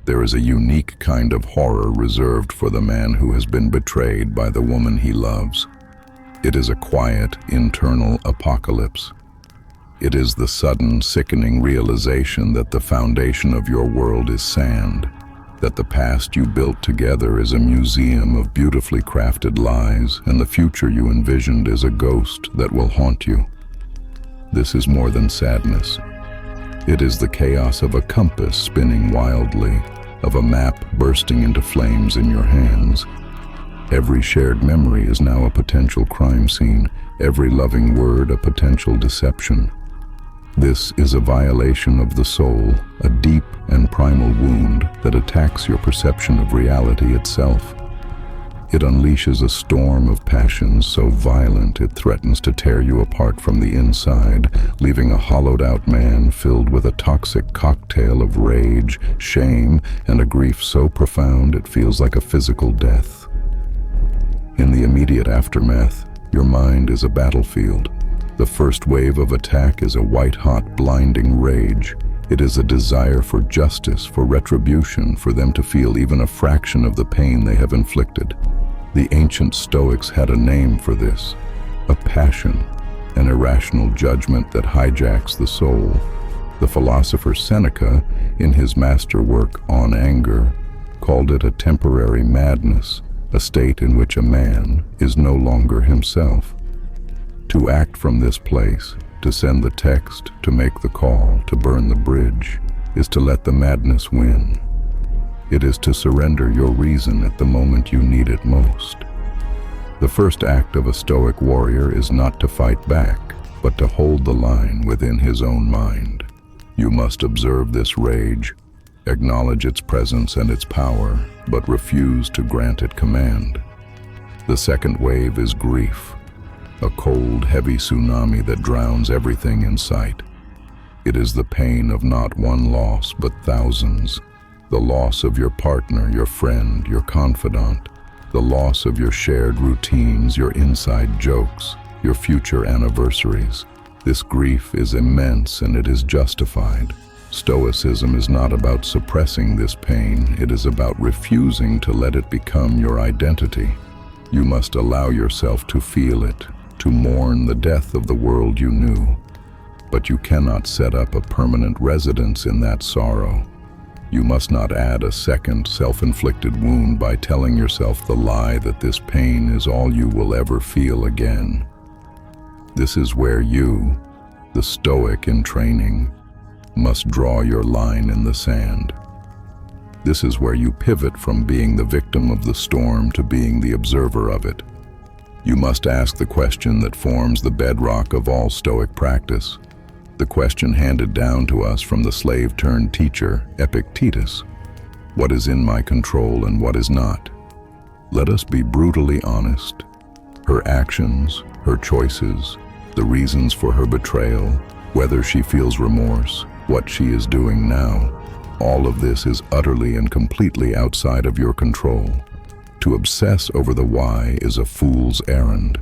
There is a unique kind of horror reserved for the man who has been betrayed by the woman he loves. It is a quiet, internal apocalypse. It is the sudden, sickening realization that the foundation of your world is sand, that the past you built together is a museum of beautifully crafted lies, and the future you envisioned is a ghost that will haunt you. This is more than sadness. It is the chaos of a compass spinning wildly, of a map bursting into flames in your hands. Every shared memory is now a potential crime scene, every loving word a potential deception. This is a violation of the soul, a deep and primal wound that attacks your perception of reality itself. It unleashes a storm of passions so violent it threatens to tear you apart from the inside, leaving a hollowed-out man filled with a toxic cocktail of rage, shame, and a grief so profound it feels like a physical death. In the immediate aftermath, your mind is a battlefield. The first wave of attack is a white-hot, blinding rage. It is a desire for justice, for retribution, for them to feel even a fraction of the pain they have inflicted. The ancient Stoics had a name for this, a passion, an irrational judgment that hijacks the soul. The philosopher Seneca, in his masterwork On Anger, called it a temporary madness, a state in which a man is no longer himself. To act from this place, to send the text, to make the call, to burn the bridge, is to let the madness win. It is to surrender your reason at the moment you need it most. The first act of a Stoic warrior is not to fight back, but to hold the line within his own mind. You must observe this rage, acknowledge its presence and its power, but refuse to grant it command. The second wave is grief, a cold, heavy tsunami that drowns everything in sight. It is the pain of not one loss, but thousands. The loss of your partner, your friend, your confidant, the loss of your shared routines, your inside jokes, your future anniversaries. This grief is immense and it is justified. Stoicism is not about suppressing this pain, it is about refusing to let it become your identity. You must allow yourself to feel it, to mourn the death of the world you knew. But you cannot set up a permanent residence in that sorrow. You must not add a second self-inflicted wound by telling yourself the lie that this pain is all you will ever feel again. This is where you, the Stoic in training, must draw your line in the sand. This is where you pivot from being the victim of the storm to being the observer of it. You must ask the question that forms the bedrock of all Stoic practice, the question handed down to us from the slave-turned-teacher, Epictetus. What is in my control and what is not? Let us be brutally honest. Her actions, her choices, the reasons for her betrayal, whether she feels remorse, what she is doing now, all of this is utterly and completely outside of your control. To obsess over the why is a fool's errand.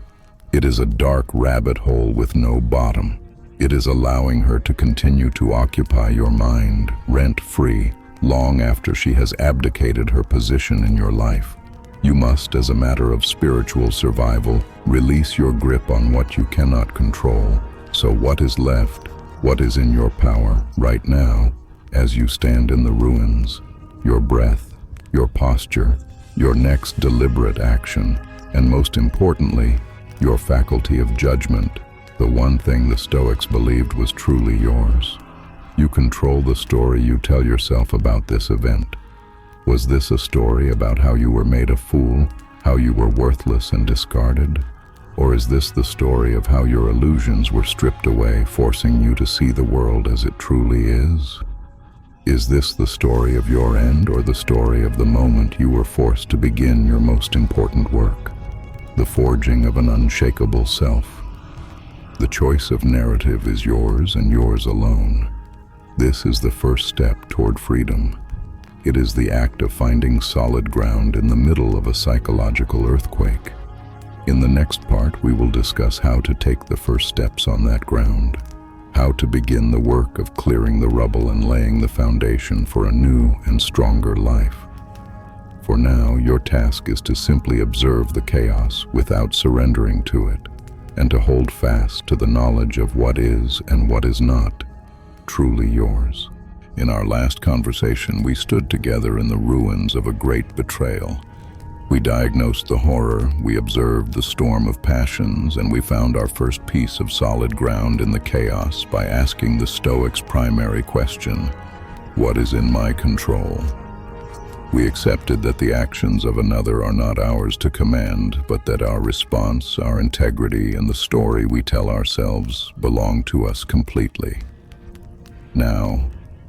It is a dark rabbit hole with no bottom. It is allowing her to continue to occupy your mind, rent-free, long after she has abdicated her position in your life. You must, as a matter of spiritual survival, release your grip on what you cannot control. So what is left, what is in your power right now, as you stand in the ruins? Your breath, your posture, your next deliberate action, and most importantly, your faculty of judgment. The one thing the Stoics believed was truly yours. You control the story you tell yourself about this event. Was this a story about how you were made a fool, how you were worthless and discarded? Or is this the story of how your illusions were stripped away, forcing you to see the world as it truly is? Is this the story of your end or the story of the moment you were forced to begin your most important work, the forging of an unshakable self? The choice of narrative is yours and yours alone. This is the first step toward freedom. It is the act of finding solid ground in the middle of a psychological earthquake. In the next part, we will discuss how to take the first steps on that ground. how to begin the work of clearing the rubble and laying the foundation for a new and stronger life. For now, your task is to simply observe the chaos without surrendering to it, and to hold fast to the knowledge of what is and what is not truly yours. In our last conversation, we stood together in the ruins of a great betrayal. We diagnosed the horror, we observed the storm of passions, and we found our first piece of solid ground in the chaos by asking the Stoics' primary question: what is in my control? We accepted that the actions of another are not ours to command, but that our response, our integrity, and the story we tell ourselves belong to us completely. Now,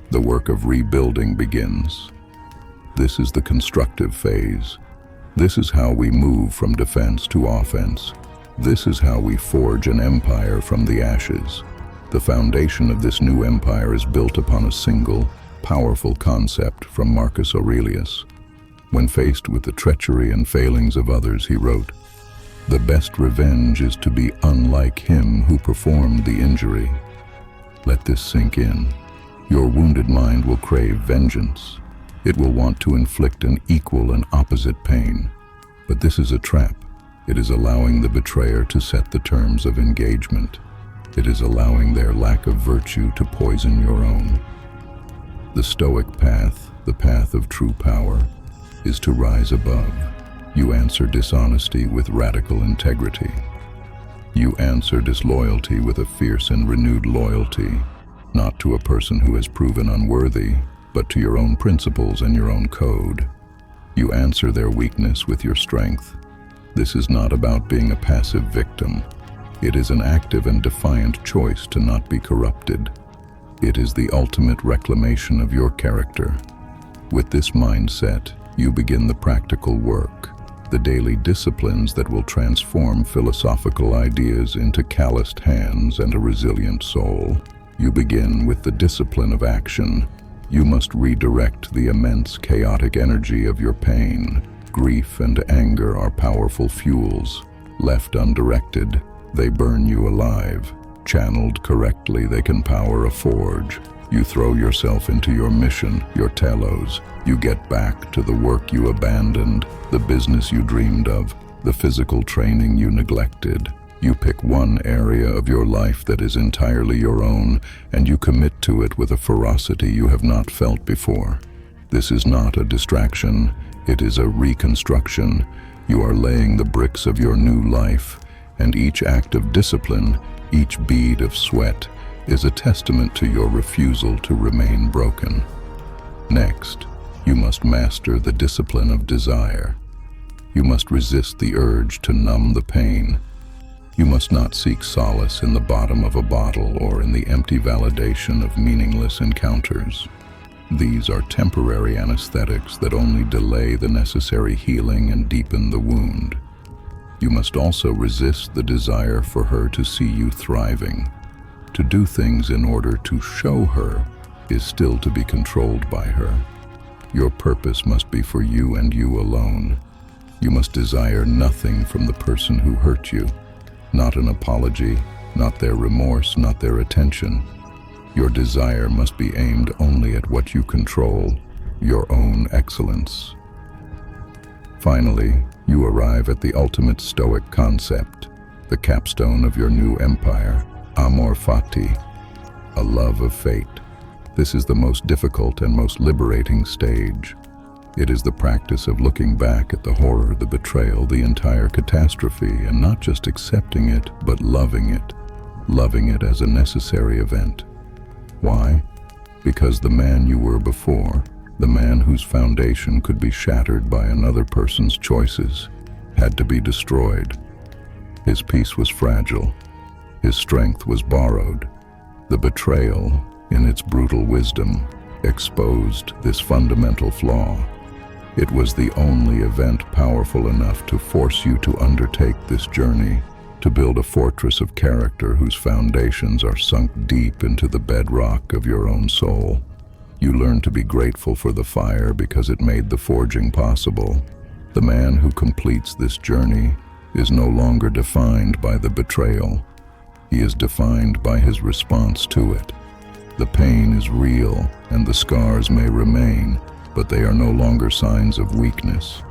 the work of rebuilding begins. This is the constructive phase. This is how we move from defense to offense. This is how we forge an empire from the ashes. The foundation of this new empire is built upon a single, powerful concept from Marcus Aurelius. When faced with the treachery and failings of others, he wrote, "The best revenge is to be unlike him who performed the injury." Let this sink in. Your wounded mind will crave vengeance. It will want to inflict an equal and opposite pain. But this is a trap. It is allowing the betrayer to set the terms of engagement. It is allowing their lack of virtue to poison your own. The Stoic path, the path of true power, is to rise above. You answer dishonesty with radical integrity. You answer disloyalty with a fierce and renewed loyalty, not to a person who has proven unworthy, but to your own principles and your own code. You answer their weakness with your strength. This is not about being a passive victim. It is an active and defiant choice to not be corrupted. It is the ultimate reclamation of your character. With this mindset, you begin the practical work, the daily disciplines that will transform philosophical ideas into calloused hands and a resilient soul. You begin with the discipline of action. You must redirect the immense chaotic energy of your pain. Grief and anger are powerful fuels. Left undirected, they burn you alive. Channeled correctly, they can power a forge. You throw yourself into your mission, your telos. You get back to the work you abandoned, the business you dreamed of, the physical training you neglected. You pick one area of your life that is entirely your own, and you commit to it with a ferocity you have not felt before. This is not a distraction, it is a reconstruction. You are laying the bricks of your new life, and each act of discipline, each bead of sweat, is a testament to your refusal to remain broken. Next, you must master the discipline of desire. You must resist the urge to numb the pain. You must not seek solace in the bottom of a bottle or in the empty validation of meaningless encounters. These are temporary anesthetics that only delay the necessary healing and deepen the wound. You must also resist the desire for her to see you thriving. To do things in order to show her is still to be controlled by her. Your purpose must be for you and you alone. You must desire nothing from the person who hurt you. Not an apology, not their remorse, not their attention. Your desire must be aimed only at what you control, your own excellence. Finally, you arrive at the ultimate Stoic concept, the capstone of your new empire, Amor Fati, a love of fate. This is the most difficult and most liberating stage. It is the practice of looking back at the horror, the betrayal, the entire catastrophe, and not just accepting it, but loving it as a necessary event. Why? Because the man you were before, the man whose foundation could be shattered by another person's choices, had to be destroyed. His peace was fragile. His strength was borrowed. The betrayal, in its brutal wisdom, exposed this fundamental flaw. It was the only event powerful enough to force you to undertake this journey, to build a fortress of character whose foundations are sunk deep into the bedrock of your own soul. You learn to be grateful for the fire because it made the forging possible. The man who completes this journey is no longer defined by the betrayal. He is defined by his response to it. The pain is real, and the scars may remain, but they are no longer signs of weakness.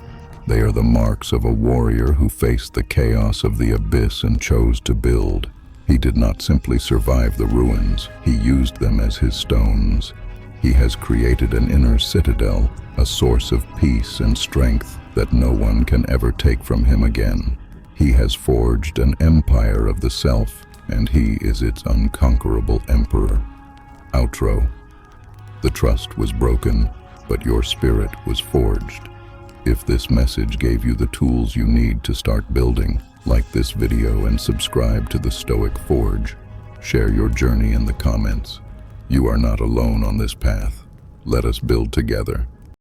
They are the marks of a warrior who faced the chaos of the abyss and chose to build. He did not simply survive the ruins, he used them as his stones. He has created an inner citadel, a source of peace and strength that no one can ever take from him again. He has forged an empire of the self, and he is its unconquerable emperor. Outro. The trust was broken, but your spirit was forged. If this message gave you the tools you need to start building, like this video and subscribe to the Stoic Forge. Share your journey in the comments. You are not alone on this path. Let us build together.